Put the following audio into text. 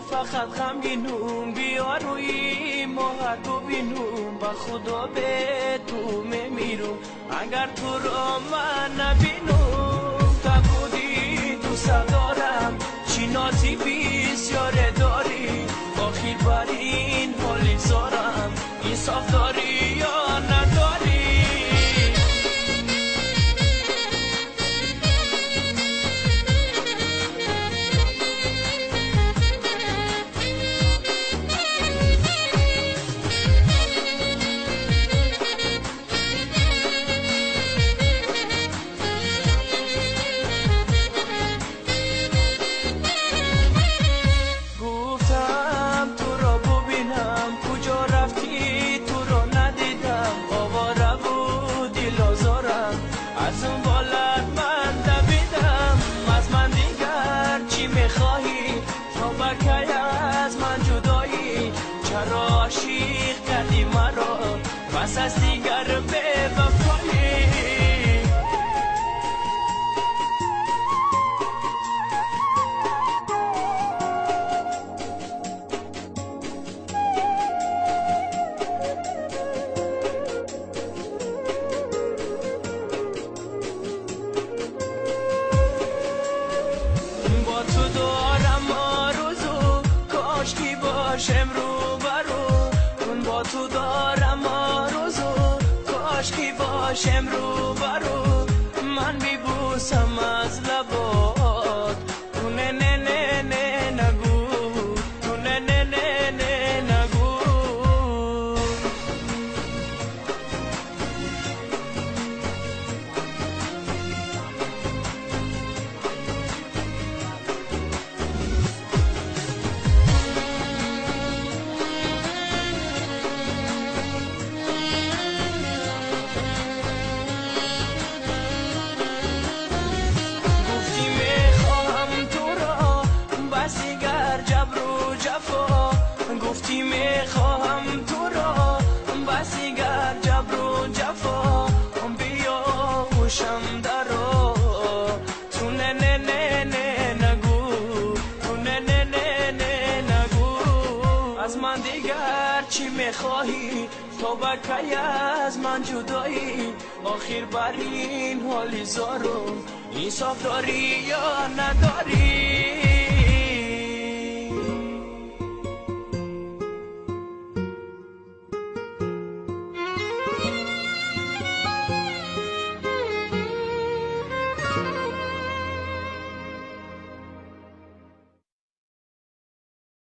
فقط غمگینم بیا روی ماه ببینم با خدا به تو میمیرم اگر تو را من نبینم تا بودی دوست دارم چی نازی بسیار داری آخر بر این حالی زارم انصاف داری یا نداری عاشق کردی مرا بس از دیگر به وفایی با تو دارم آرزو کاش کی باشم رو با تو دارم آرزو کاش کی باشم رو برو من میبوسم از لبات تو نه نه نه نه نگو تو نه نه نه نه نگو گفتی میخواهم تو را بسی گر جبر و جفا بیا خوشم درا تو نه نه نه نه نگو تو نه نه نه نه نگو از من دیگر چی میخواهی تو بکی از من جدایی آخر بر این حالی زارم انصاف داری یا نداری